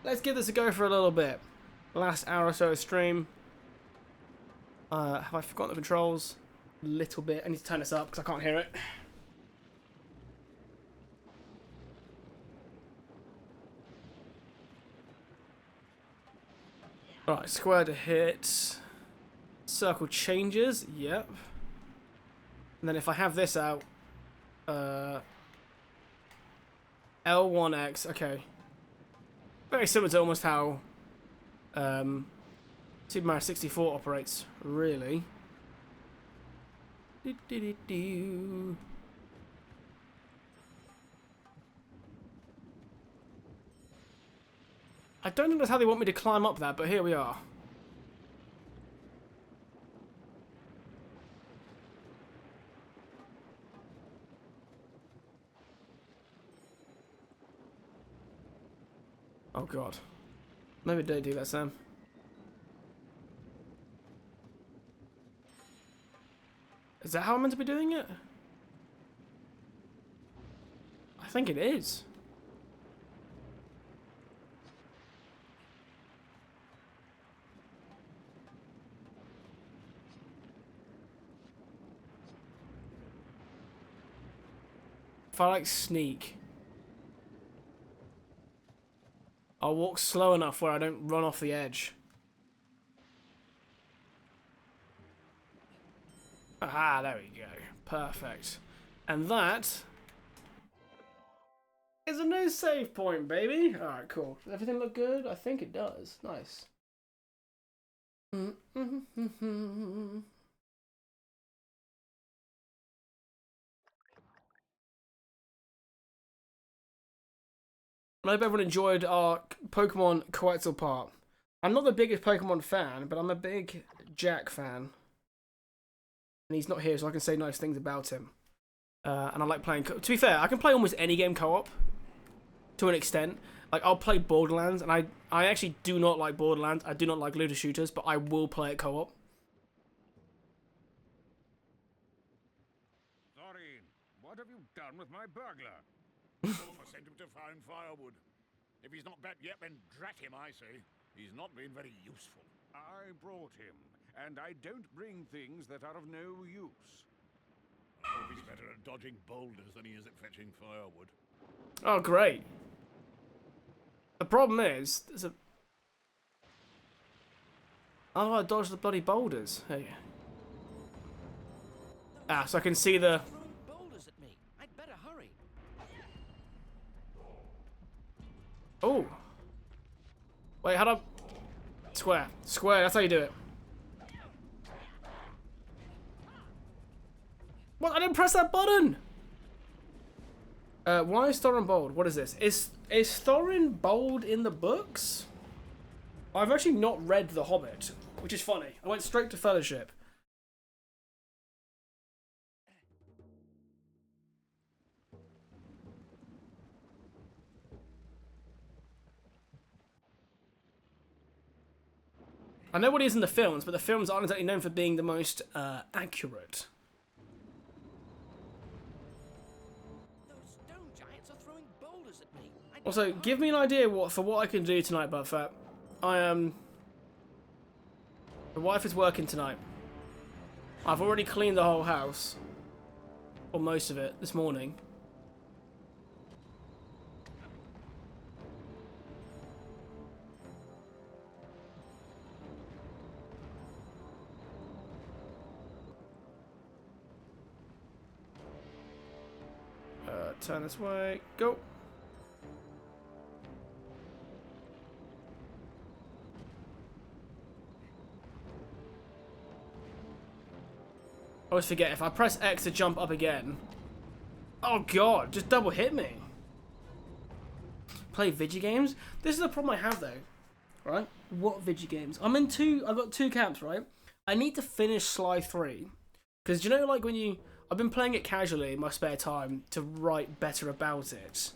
let's give this a go for a little bit. Last hour or so of stream. Have I forgotten the controls? A little bit. I need to turn this up because I can't hear it. Alright, square to hit. Circle changes. Yep. And then if I have this out, L1X. Okay. Very similar to almost how Super Mario 64 operates, really. I don't know that's how they want me to climb up that, but here we are. Oh god. Maybe don't do that, Sam. Is that how I'm meant to be doing it? I think it is. If I like sneak, I'll walk slow enough where I don't run off the edge. Aha, there we go. Perfect. And that is a new save point, baby. Alright, cool. Does everything look good? I think it does. Nice. I hope everyone enjoyed our Pokemon Quetzal part. I'm not the biggest Pokemon fan, but I'm a big Jack fan. And he's not here, so I can say nice things about him. And I like playing... To be fair, I can play almost any game co-op. To an extent. Like, I'll play Borderlands, and I actually do not like Borderlands. I do not like looter shooters, but I will play it co-op. Thorin, what have you done with my burglar? Wolf sent him to find firewood. If he's not back yet, then drat him, I say. He's not been very useful. I brought him, and I don't bring things that are of no use. Hope he's better at dodging boulders than he is at fetching firewood. Oh, great. The problem is, there's a... I don't know how to dodge the bloody boulders. There you go. Ah, so I can see the... Oh. Wait, how do I... Square. Square, that's how you do it. What? I didn't press that button! Why is Thorin bold? What is this? Is Thorin bold in the books? I've actually not read The Hobbit, which is funny. I went straight to Fellowship. I know what he is in the films, but the films aren't exactly known for being the most accurate. Those stone giants are throwing boulders at me. Also, give me an idea for what I can do tonight, Buttfat. I am... The wife is working tonight. I've already cleaned the whole house. Or most of it, this morning. Turn this way. Go. I always forget, if I press X to jump up again... Oh god, just double hit me. Play video games? This is the problem I have though. Right? What video games? I've got two camps, right? I need to finish Sly 3. Because you know, like when you... I've been playing it casually in my spare time to write better about it.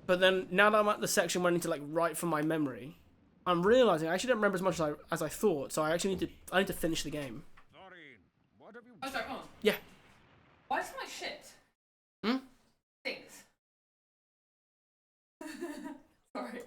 But then, now that I'm at the section where I need to like write from my memory, I'm realising I actually don't remember as much as I thought, so I actually need to finish the game. Thorin, what have you Oh, sorry, hold on. Yeah. Why is my shit? Hmm? Things. Sorry.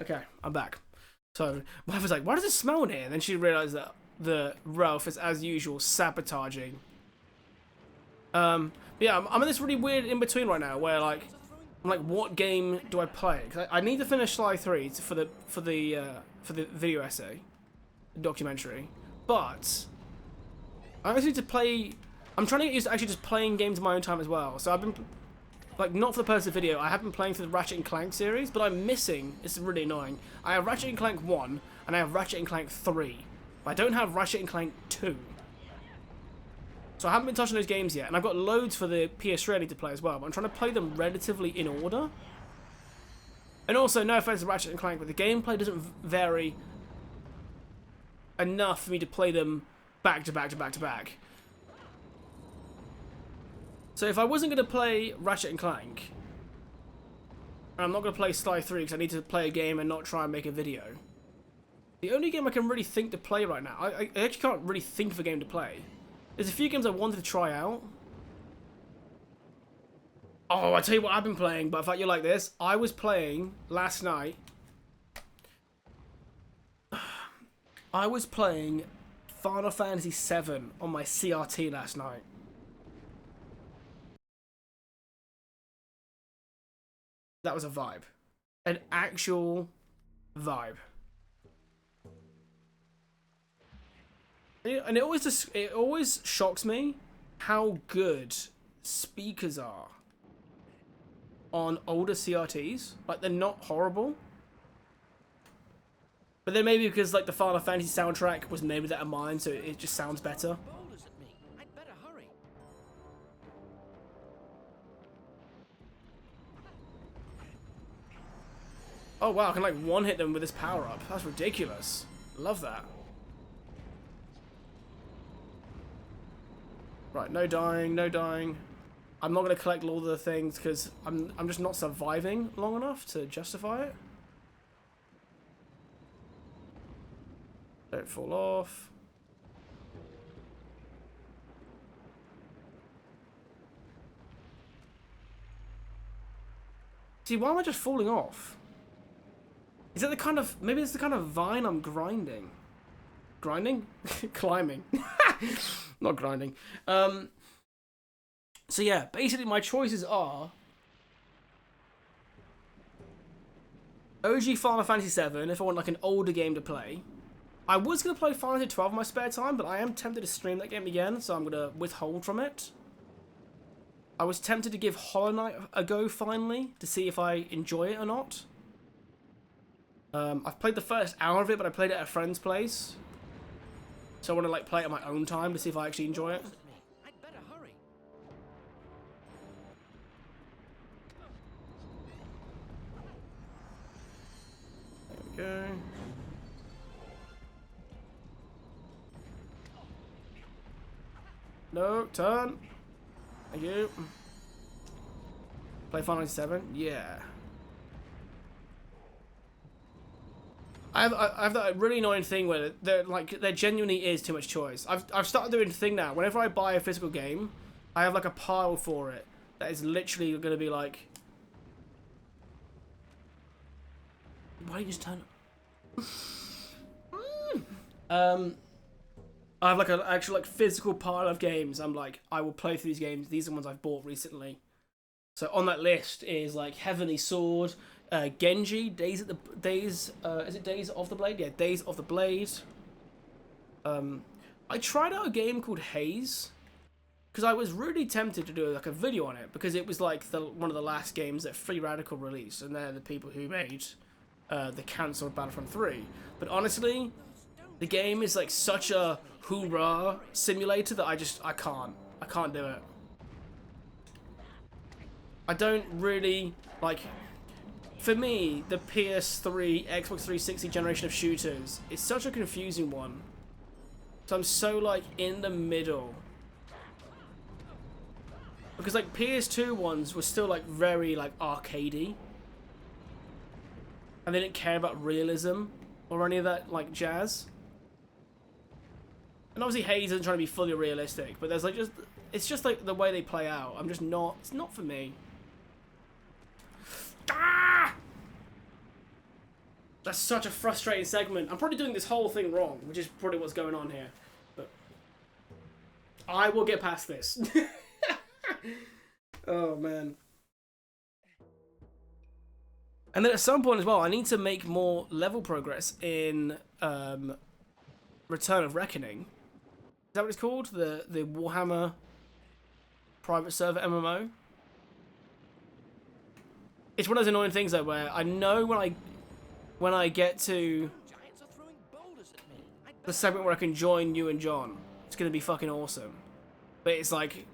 Okay, I'm back. So my wife was like, "Why does it smell in here?" And then she realized that the Ralph is, as usual, sabotaging. Yeah, I'm in this really weird in between right now, where like, I'm like, what game do I play? 'Cause I need to finish Sly 3 for the video essay, documentary, but I also need to play. I'm trying to get used to actually just playing games in my own time as well. So I've been, like, not for the purpose of the video, I have been playing through the Ratchet and Clank series, but I'm missing, it's really annoying, I have Ratchet and Clank 1, and I have Ratchet and Clank 3, but I don't have Ratchet and Clank 2. So I haven't been touching those games yet, and I've got loads for the PS3 I need to play as well, but I'm trying to play them relatively in order. And also, no offense to Ratchet and Clank, but the gameplay doesn't vary enough for me to play them back to back to back to back. So if I wasn't going to play Ratchet and Clank, and I'm not going to play Sly 3 because I need to play a game and not try and make a video, the only game I can really think to play right now, I actually can't really think of a game to play. There's a few games I wanted to try out. Oh, I tell you what I've been playing, but I thought you like this. I was playing last night. I was playing Final Fantasy VII on my CRT last night. That was a vibe. An actual vibe. And it always shocks me how good speakers are on older CRTs. Like, they're not horrible. But then maybe because, like, the Final Fantasy soundtrack was made with that in mind, so it just sounds better. Boulders at me. I'd better hurry. Oh wow, I can like one hit them with this power up. That's ridiculous. Love that. Right, no dying, no dying. I'm not gonna collect all the things because I'm just not surviving long enough to justify it. Don't fall off. See, why am I just falling off? Is that the kind of... Maybe it's the kind of vine I'm grinding. Grinding? Climbing. Not grinding. So yeah, basically my choices are... OG Final Fantasy VII, if I want like an older game to play. I was going to play Final Fantasy 12 in my spare time, but I am tempted to stream that game again, so I'm going to withhold from it. I was tempted to give Hollow Knight a go finally, to see if I enjoy it or not. I've played the first hour of it, but I played it at a friend's place. So I want to like play it at my own time to see if I actually enjoy it. I'd better hurry. There we go. No, turn. Thank you. Play Final Fantasy 7? Yeah. I have that really annoying thing where there genuinely is too much choice. I've started doing a thing now. Whenever I buy a physical game, I have like a pile for it that is literally going to be like, why don't you just turn I have like an actual like physical pile of games. I'm like, I will play through these games. These are the ones I've bought recently. So on that list is like Heavenly Sword, Genji, Days of the Blade? Yeah, Days of the Blade. I tried out a game called Haze because I was really tempted to do like a video on it because it was like one of the last games that Free Radical released, and they're the people who made the cancelled Battlefront 3. But honestly, the game is like such a hoorah simulator that I can't do it. I don't really like. For me, the PS3, Xbox 360 generation of shooters is such a confusing one. So I'm so like in the middle. Because like PS2 ones were still like very like arcadey. And they didn't care about realism or any of that like jazz. And obviously Haze isn't trying to be fully realistic, but there's like it's just like the way they play out. It's not for me. Ah! That's such a frustrating segment. I'm probably doing this whole thing wrong, which is probably what's going on here. But I will get past this. Oh, man. And then at some point as well, I need to make more level progress in Return of Reckoning. Is that what it's called? The Warhammer private server MMO? It's one of those annoying things though, where I know when I get to Giants are throwing boulders at me. the segment where I can join you and John, it's gonna be fucking awesome. But it's like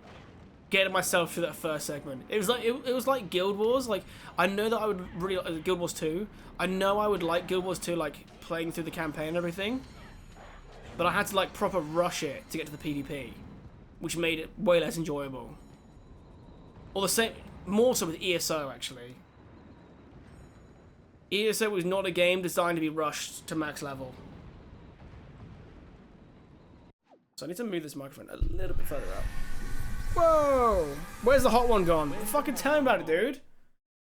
getting myself through that first segment. It was like Guild Wars. Like I know that I would really Guild Wars 2. I know I would like Guild Wars 2, like playing through the campaign and everything. But I had to like proper rush it to get to the PvP, which made it way less enjoyable. Or the same, more so with ESO actually. ESO was not a game designed to be rushed to max level. So I need to move this microphone a little bit further out. Whoa! Where's the hot one gone? Fucking tell me about it, dude.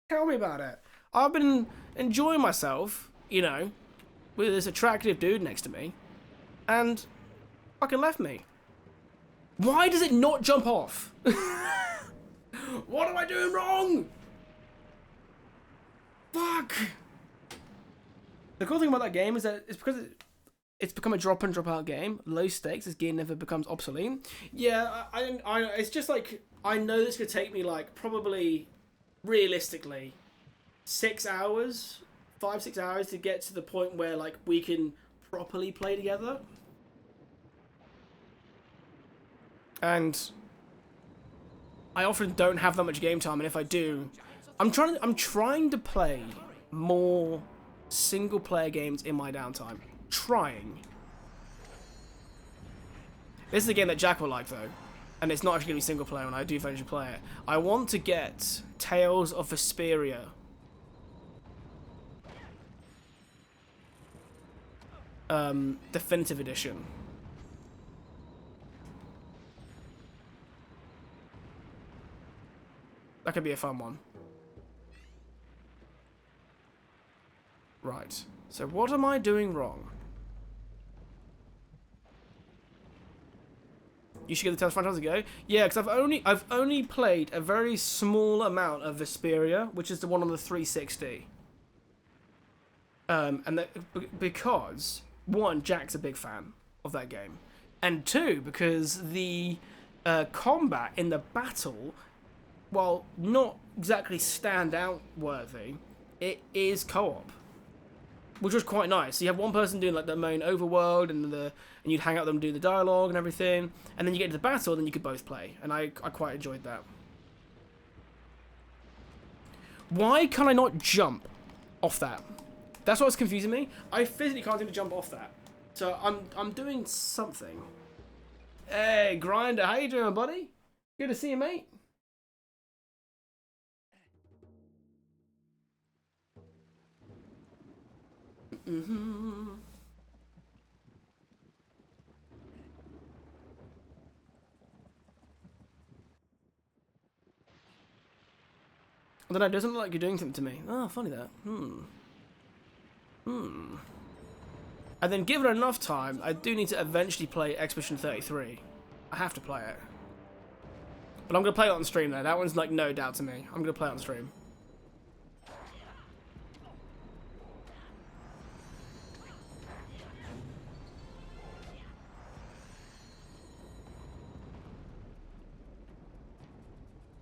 Tell me about it. I've been enjoying myself, you know, with this attractive dude next to me, and fucking left me. Why does it not jump off? What am I doing wrong? Fuck! The cool thing about that game is that it's because it's become a drop in, drop out game. Low stakes, this gear never becomes obsolete. Yeah, I it's just like, I know this could take me like probably, realistically, 6 hours, 5-6 hours to get to the point where like we can properly play together. And I often don't have that much game time, and if I do, I'm trying to play more single player games in my downtime. Trying. This is a game that Jack will like though, and it's not actually going to be single player when I do eventually play it. I want to get Tales of Vesperia. Definitive Edition. That could be a fun one. Right. So what am I doing wrong? You should get the Tales franchise ago. Yeah, because I've only played a very small amount of Vesperia, which is the one on the 360. And that because one, Jack's a big fan of that game, and two, because the combat in the battle, while not exactly standout worthy, it is co-op, which was quite nice. So you have one person doing like the main overworld, and you'd hang out with them, do the dialogue and everything, and then you get into the battle, and then you could both play, and I quite enjoyed that. Why can I not jump off that? That's what's confusing me. I physically can't seem to jump off that. So I'm doing something. Hey, Grinder, how you doing, buddy? Good to see you, mate. I don't know, it doesn't look like you're doing something to me. Oh, funny that. And then given enough time, I do need to eventually play Expedition 33. I have to play it. But I'm going to play it on stream though. That one's like no doubt to me. I'm going to play it on stream.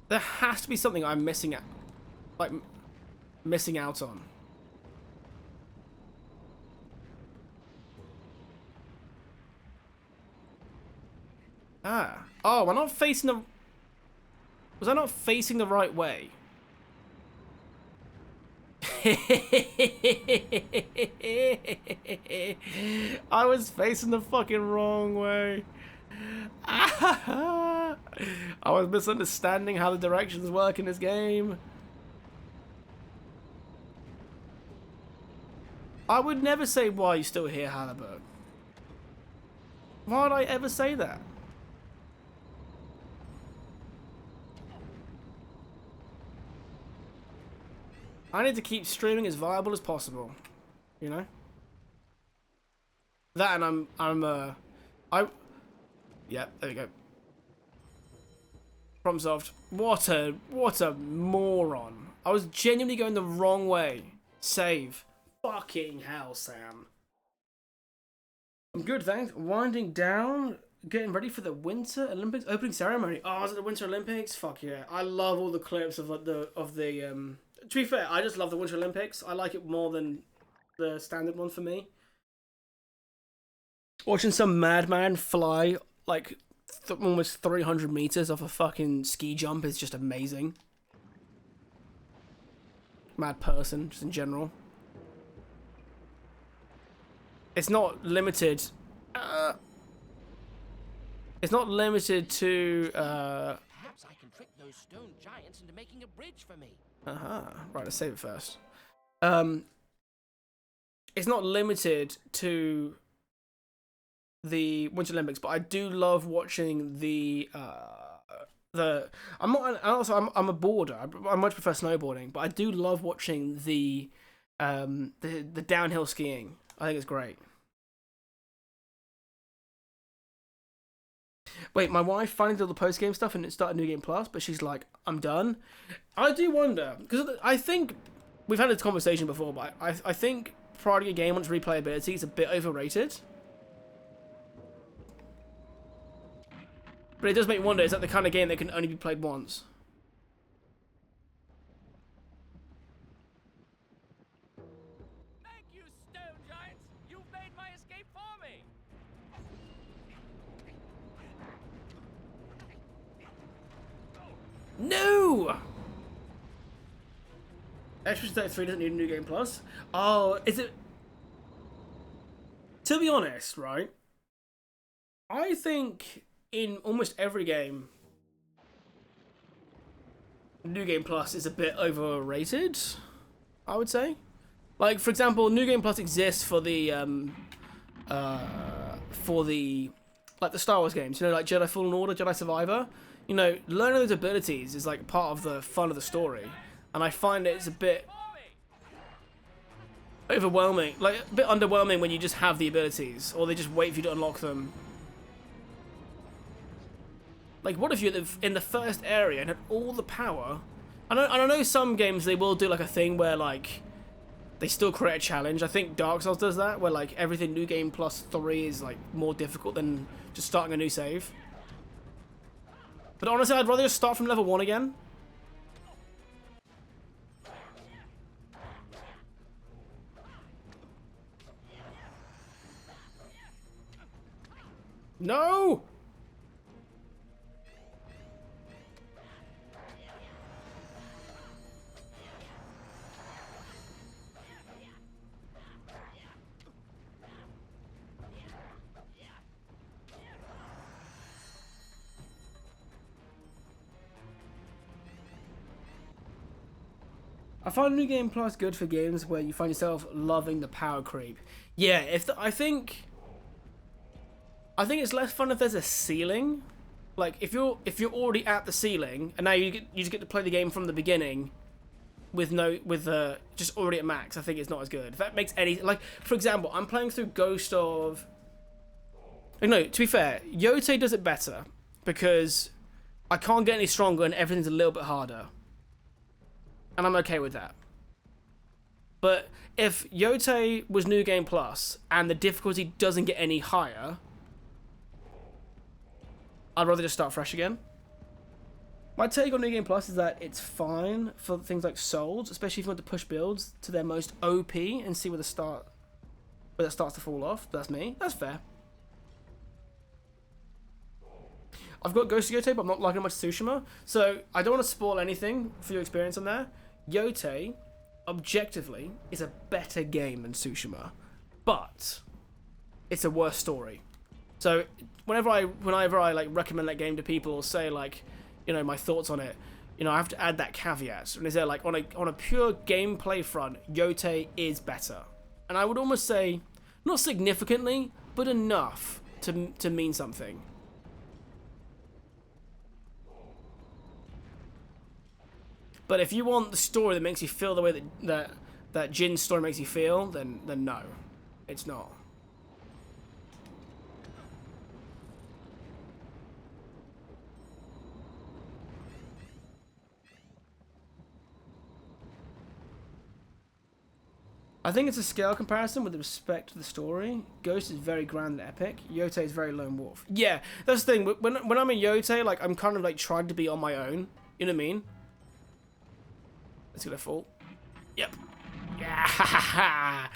There has to be something I'm missing out, like missing out on. Ah. Oh, I'm not facing the... Was I not facing the right way? I was facing the fucking wrong way. I was misunderstanding how the directions work in this game. I would never say, why are you still here, Halliburton? Why would I ever say that? I need to keep streaming as viable as possible. you know. That and yeah, there we go. Problem solved. What a moron. I was genuinely going the wrong way. Save. Fucking hell, Sam. I'm good, thanks. Winding down, getting ready for the Winter Olympics opening ceremony. Oh, is it the Winter Olympics? Fuck yeah. I love all the clips of like the to be fair, I just love the Winter Olympics. I like it more than the standard one for me. Watching some madman fly like almost 300 meters off a fucking ski jump is just amazing. Mad person, just in general. It's not limited. It's not limited to. Perhaps I can trick those stone giants into making a bridge for me. Right, let's save it first. It's not limited to the Winter Olympics, but I do love watching the. I'm not. Also, I'm a boarder. I much prefer snowboarding, but I do love watching the downhill skiing. I think it's great. Wait, my wife finally did all the post game stuff and it started New Game Plus, but she's like, I'm done. I do wonder because I think we've had this conversation before, but I think priority a game once replayability is a bit overrated. But it does make me wonder, is that the kind of game that can only be played once? Thank you, stone giants! You've made my escape for me! No! Extra 33 doesn't need a New Game Plus. Oh, is it? To be honest, right? I think in almost every game, New Game Plus is a bit overrated, I would say. Like, for example, New Game Plus exists for the like the Star Wars games, you know, like Jedi Fallen Order, Jedi Survivor. You know, learning those abilities is like part of the fun of the story, and I find it's a bit overwhelming, like a bit underwhelming when you just have the abilities, or they just wait for you to unlock them. Like, what if you're in the first area and had all the power? I know some games they will do like a thing where like they still create a challenge. I think Dark Souls does that, where like everything New Game Plus 3 is like more difficult than just starting a new save. But honestly, I'd rather just start from level 1 again. No! I find New Game Plus good for games where you find yourself loving the power creep. Yeah, I think it's less fun if there's a ceiling. Like if you're already at the ceiling and now you just get to play the game from the beginning with just already at max. I think it's not as good. If that makes any, like, for example, I'm playing through Ghost of. No, to be fair, Yote does it better because I can't get any stronger and everything's a little bit harder. And I'm okay with that. But if Yote was New Game Plus and the difficulty doesn't get any higher, I'd rather just start fresh again. My take on New Game Plus is that it's fine for things like Souls, especially if you want to push builds to their most OP and see where it starts to fall off. That's me. That's fair. I've got Ghost of Yote, but I'm not liking much Tsushima, so I don't want to spoil anything for your experience on there. Yote, objectively, is a better game than Tsushima, but it's a worse story. So whenever I like recommend that game to people or say like, you know, my thoughts on it, you know, I have to add that caveat. And is there like on a pure gameplay front, Yote is better, and I would almost say not significantly, but enough to mean something. But if you want the story that makes you feel the way that that Jin's story makes you feel, then no, it's not. I think it's a scale comparison with respect to the story. Ghost is very grand and epic. Yotei is very lone wolf. Yeah, that's the thing. When I'm in Yotei, like, I'm kind of like trying to be on my own. You know what I mean? It's gonna fall. Yep. Yeah.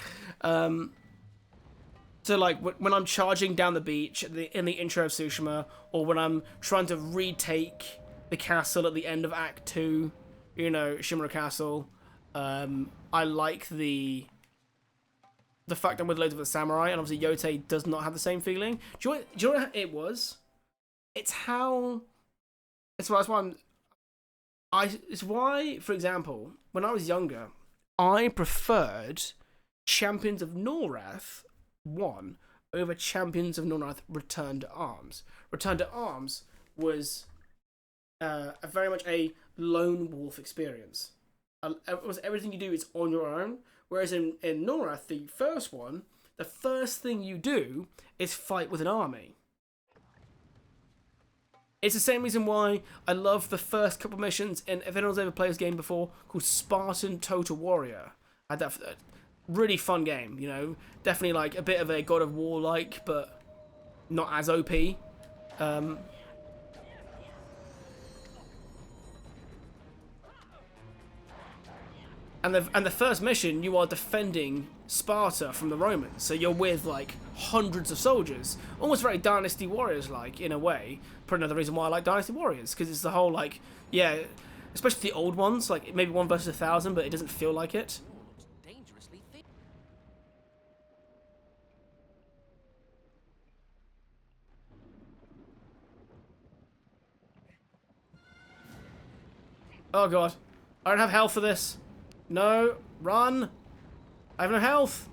So like when I'm charging down the beach in the intro of Tsushima, or when I'm trying to retake the castle at the end of Act 2, you know, Shimura Castle, I like the fact I'm with loads of the samurai, and obviously Yotei does not have the same feeling. Do you know what it was? It's how. It's why, for example, when I was younger, I preferred Champions of Norrath 1 over Champions of Norrath Return to Arms. Return to Arms was very much a lone wolf experience. It was everything you do is on your own. Whereas in Norrath, the first one, the first thing you do is fight with an army. It's the same reason why I love the first couple missions in, if anyone's ever played this game before, called Spartan Total Warrior. I had that really fun game, you know. Definitely like a bit of a God of War like, but not as OP. And the first mission, you are defending Sparta from the Romans. So you're with, like, hundreds of soldiers. Almost very Dynasty Warriors-like, in a way. Probably another reason why I like Dynasty Warriors. Because it's the whole, like, yeah, especially the old ones. Like, maybe 1 versus 1,000, but it doesn't feel like it. Dangerously thin. Oh, God. I don't have health for this. No, run! I have no health!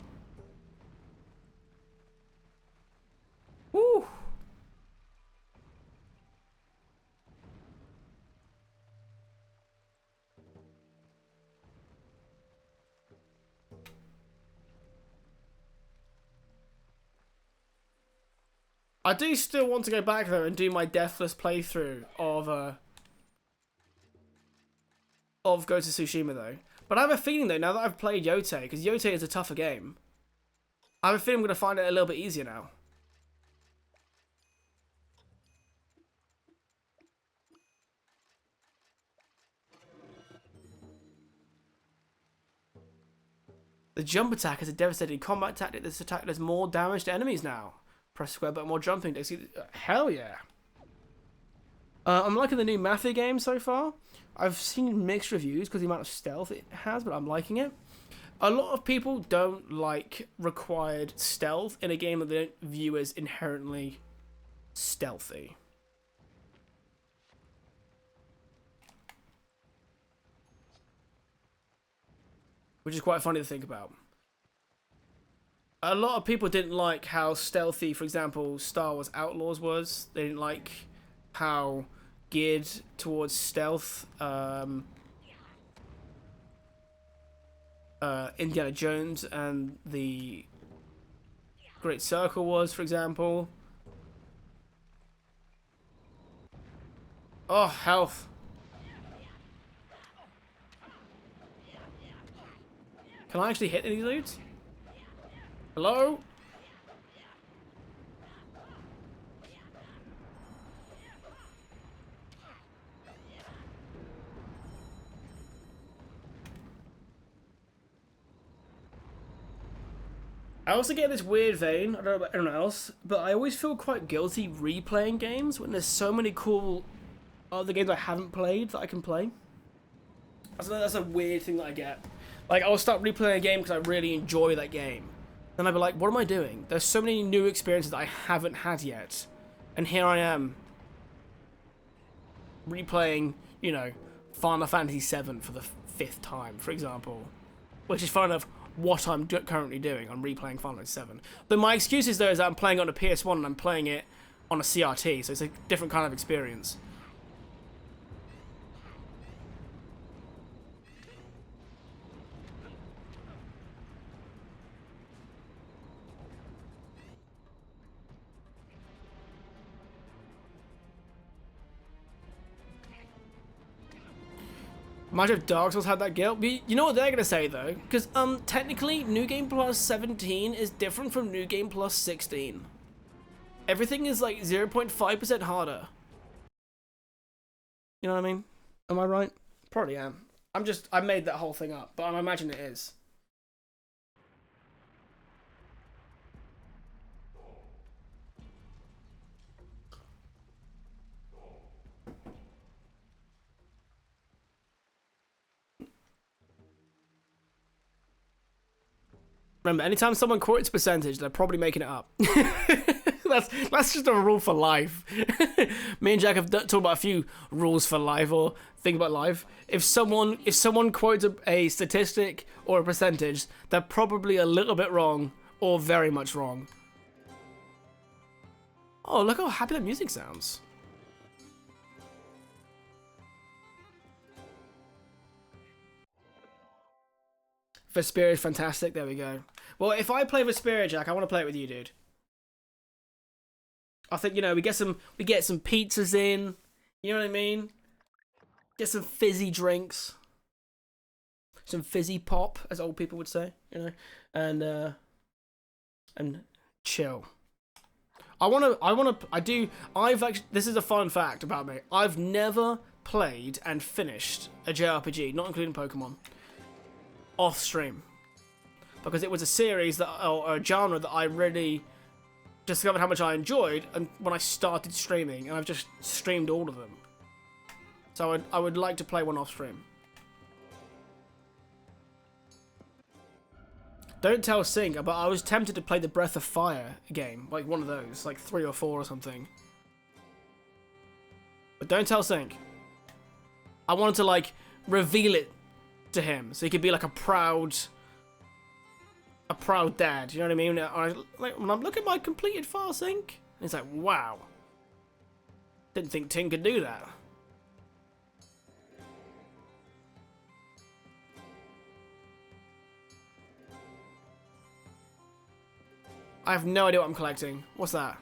Woo! I do still want to go back though and do my deathless playthrough of Ghost of Tsushima though. But I have a feeling though, now that I've played Yotei, because Yotei is a tougher game, I have a feeling I'm going to find it a little bit easier now. The jump attack is a devastating combat tactic. This attack does more damage to enemies now. Press square button, more jumping. Hell yeah. I'm liking the new Mafia game so far. I've seen mixed reviews because of the amount of stealth it has, but I'm liking it. A lot of people don't like required stealth in a game that they don't view as inherently stealthy. Which is quite funny to think about. A lot of people didn't like how stealthy, for example, Star Wars Outlaws was. They didn't like how geared towards stealth Indiana Jones and the Great Circle was, for example. Oh, health. Can I actually hit any of these dudes? Hello? I also get this weird vein, I don't know about anyone else, but I always feel quite guilty replaying games when there's so many cool other games I haven't played that I can play. That's a weird thing that I get. Like, I'll start replaying a game because I really enjoy that game. Then I'll be like, what am I doing? There's so many new experiences that I haven't had yet. And here I am, replaying, you know, Final Fantasy VII for the 5th time, for example. Which is fun enough what I'm currently doing. I'm replaying Final Fantasy VII. But my excuse is, though, is that I'm playing it on a PS1 and I'm playing it on a CRT, so it's a different kind of experience. Imagine if Dark Souls had that guilt. You know what they're gonna say though, because technically New Game Plus 17 is different from New Game Plus 16. Everything is like 0.5% harder. You know what I mean? Am I right? Probably am. I made that whole thing up, but I imagine it is. Remember, anytime someone quotes percentage, they're probably making it up. that's just a rule for life. Me and Jack have talked about a few rules for life, or think about life. If someone quotes a statistic or a percentage, they're probably a little bit wrong or very much wrong. Oh, look how happy that music sounds. Vesperia is fantastic. There we go. Well, if I play Vesperia, Jack, I want to play it with you, dude. I think, you know, we get some pizzas in. You know what I mean? Get some fizzy drinks. Some fizzy pop, as old people would say, you know. And chill. This is a fun fact about me. I've never played and finished a JRPG, not including Pokemon, off stream, because it was a series or a genre that I really discovered how much I enjoyed, and when I started streaming, and I've just streamed all of them. So I would like to play one off stream. Don't tell Sync, but I was tempted to play the Breath of Fire game, like one of those, like 3 or 4 or something. But don't tell Sync. I wanted to like reveal it to him, so he could be like a proud dad. You know what I mean? When I'm looking at my completed file, Sync, and it's like, wow, didn't think Ting could do that. I have no idea what I'm collecting. What's that?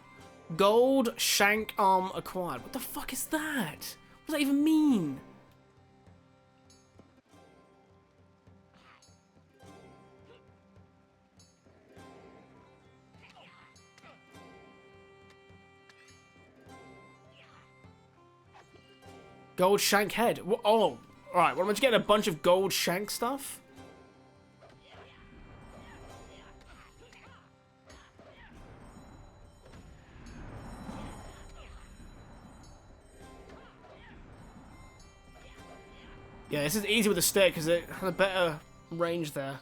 Gold shank arm acquired. What the fuck is that? What does that even mean? Gold shank head. Oh, alright. What am I just getting a bunch of gold shank stuff? Yeah, this is easy with the stick because it has a better range there.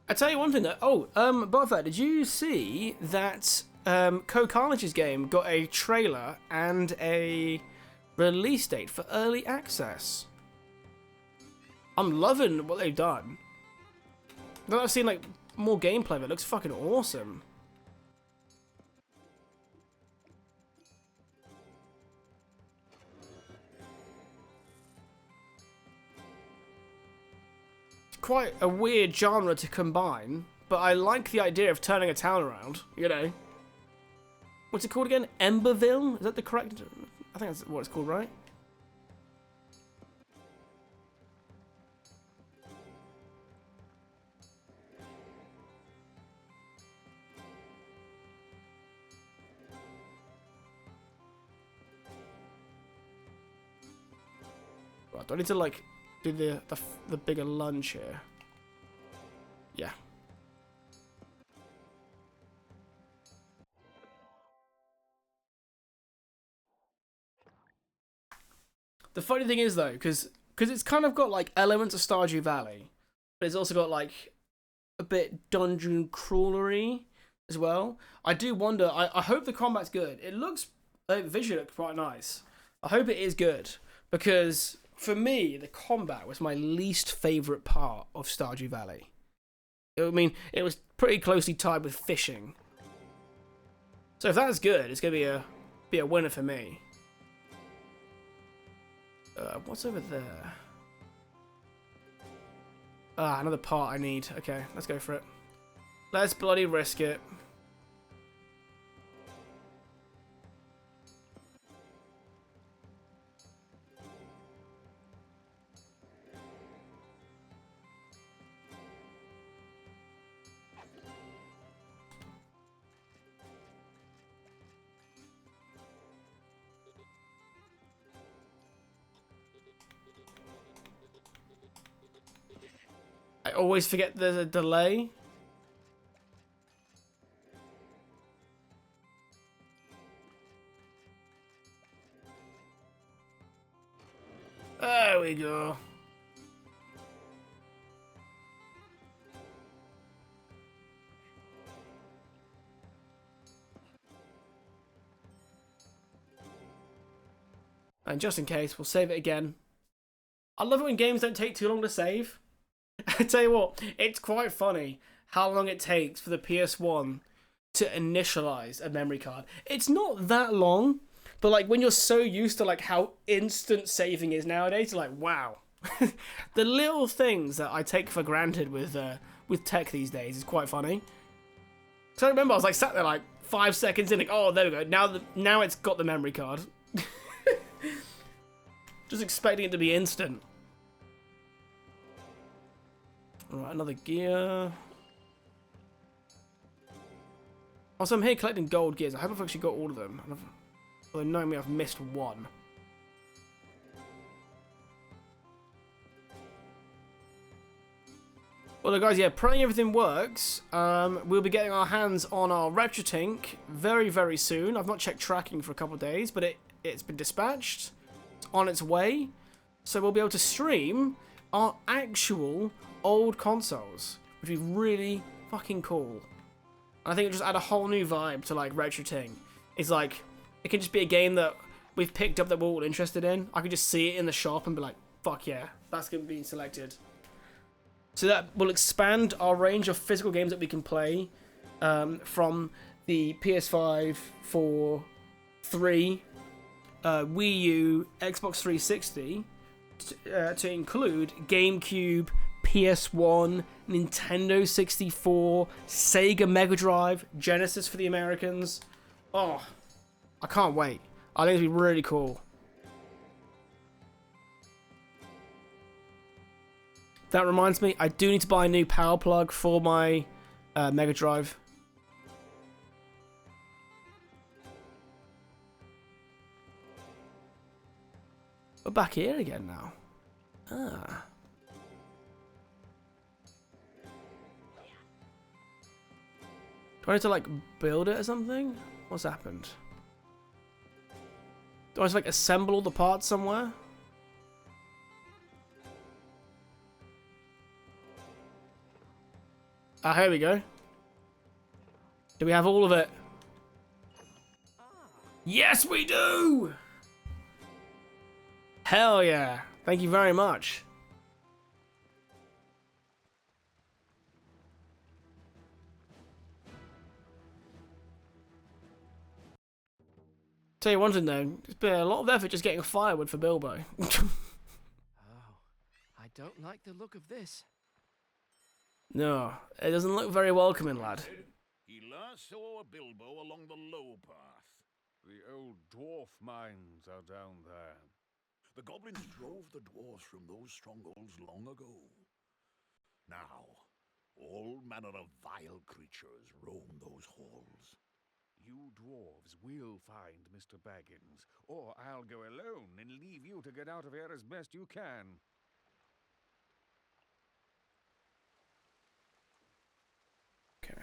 I tell you one thing though. Oh, Buffer, did you see that Co-Carnage's game got a trailer and a release date for early access? I'm loving what they've done. Now that I've seen like more gameplay of it, looks fucking awesome. It's quite a weird genre to combine, but I like the idea of turning a town around, you know. What's it called again? Emberville? Is that the correct... I think that's what it's called, right? Do I need to like do the bigger lunge here? Yeah. The funny thing is though, because it's kind of got like elements of Stardew Valley, but it's also got like a bit dungeon crawlery as well. I do wonder. I hope the combat's good. It looks visually quite nice. I hope it is good because. For me, the combat was my least favourite part of Stardew Valley. I mean, it was pretty closely tied with fishing. So if that's good, it's gonna be a winner for me. What's over there? Ah, another part I need. Okay, let's go for it. Let's bloody risk it. I always forget there's a delay. There we go. And just in case, we'll save it again. I love it when games don't take too long to save. I tell you what, it's quite funny how long it takes for the PS1 to initialize a memory card. It's not that long, but like when you're so used to like how instant saving is nowadays, you're like, wow. The little things that I take for granted with tech these days is quite funny. So I remember I was like sat there like 5 seconds in, like, oh, there we go. Now it's got the memory card. Just expecting it to be instant. Alright, another gear. Also, I'm here collecting gold gears. I hope I've actually got all of them. Although knowing me, I've missed one. Well, look, guys, yeah, praying everything works. We'll be getting our hands on our RetroTink very, very soon. I've not checked tracking for a couple of days, but it's been dispatched. It's on its way. So we'll be able to stream our actual old consoles, which would be really fucking cool. And I think it just add a whole new vibe to like RetroTink. It's like it can just be a game that we've picked up that we're all interested in. I could just see it in the shop and be like, fuck yeah, that's gonna be selected. So that will expand our range of physical games that we can play from the PS5, 4, 3, Wii U, Xbox 360 to include GameCube, PS1, Nintendo 64, Sega Mega Drive, Genesis for the Americans. Oh, I can't wait. I think it'll be really cool. That reminds me, I do need to buy a new power plug for my Mega Drive. We're back here again now. Ah. Do I need to like build it or something? What's happened? Do I just like assemble all the parts somewhere? Ah, here we go. Do we have all of it? Yes, we do! Hell yeah. Thank you very much. Tell you one thing though, it's been a lot of effort just getting firewood for Bilbo. Oh, I don't like the look of this. No, it doesn't look very welcoming, lad. He last saw Bilbo along the low path. The old dwarf mines are down there. The goblins drove the dwarves from those strongholds long ago. Now, all manner of vile creatures roam those halls. You dwarves will find Mr. Baggins, or I'll go alone and leave you to get out of here as best you can. Okay.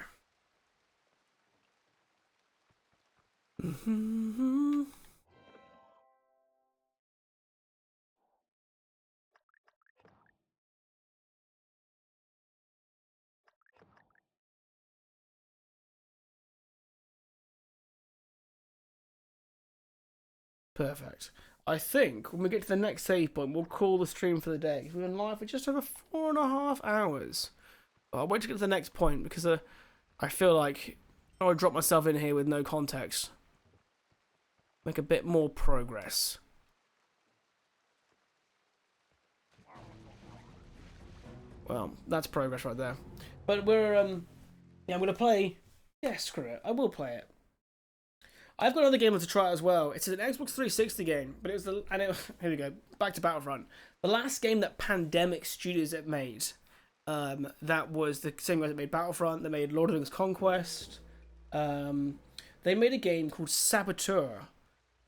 Perfect. I think when we get to the next save point, we'll call the stream for the day. We've been live for just over 4.5 hours. But I'll wait to get to the next point because I feel like I would drop myself in here with no context. Make a bit more progress. Well, that's progress right there. But we're yeah, I'm gonna play. Yeah, screw it. I will play it. I've got another game to try as well. It's an Xbox 360 game, but it was here we go. Back to Battlefront. The last game that Pandemic Studios had made. That was the same guys that made Battlefront. They made Lord of the Rings Conquest. They made a game called Saboteur,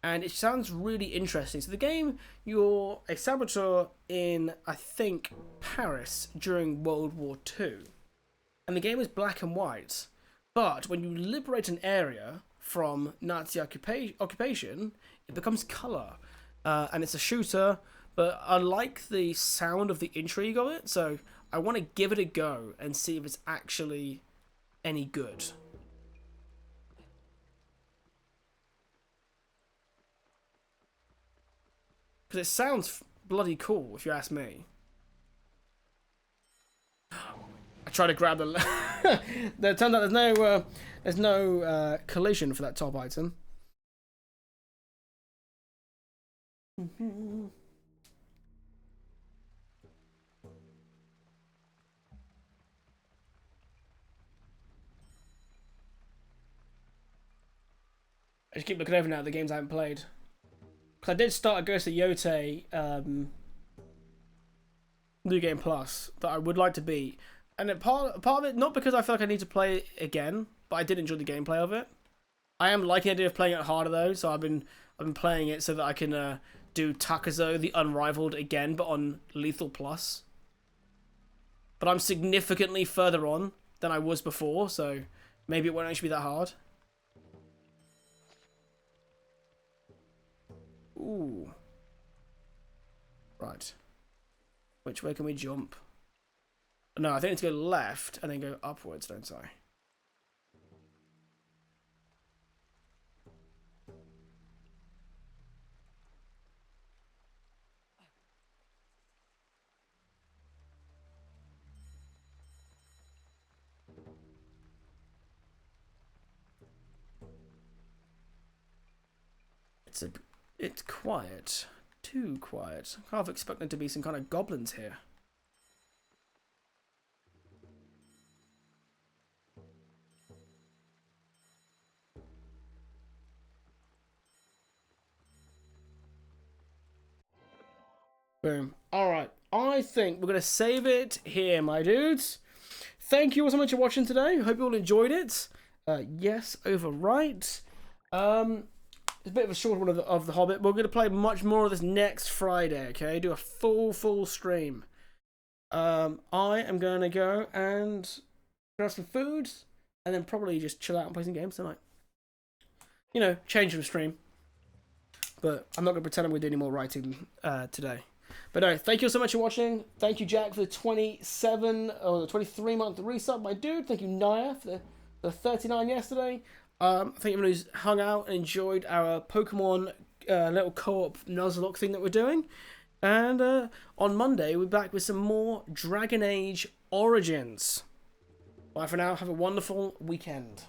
and it sounds really interesting. So the game, you're a saboteur in, I think, Paris during World War II. And the game is black and white. But when you liberate an area from Nazi occupation, it becomes colour. And it's a shooter, but I like the sound of the intrigue of it, so I want to give it a go and see if it's actually any good. Because it sounds bloody cool, if you ask me. I try to grab the... It turns out there's no collision for that top item. I just keep looking over now at the games I haven't played. Because I did start a Ghost of Yote New Game Plus that I would like to beat. And part of it, not because I feel like I need to play it again, but I did enjoy the gameplay of it. I am liking the idea of playing it harder though, so I've been playing it so that I can do Takazo the Unrivaled again, but on Lethal Plus. But I'm significantly further on than I was before, so maybe it won't actually be that hard. Ooh. Right. Which way can we jump? No, I think I need to go left and then go upwards, don't I? It's quiet. Too quiet. I half expect there to be some kind of goblins here. Boom. Alright. I think we're going to save it here, my dudes. Thank you all so much for watching today. Hope you all enjoyed it. Yes, overwrite. It's a bit of a short one of the Hobbit. We're going to play much more of this next Friday, okay? Do a full stream. I am going to go and grab some food and then probably just chill out and play some games tonight. You know, change from stream. But I'm not going to pretend I'm going to do any more writing today. But no, thank you so much for watching. Thank you, Jack, for the 27 or the 23-month resub, my dude. Thank you, Naya, for the 39 yesterday. Thank everyone who's hung out and enjoyed our Pokemon little co-op Nuzlocke thing that we're doing. And on Monday, we're back with some more Dragon Age Origins. Bye for now. Have a wonderful weekend.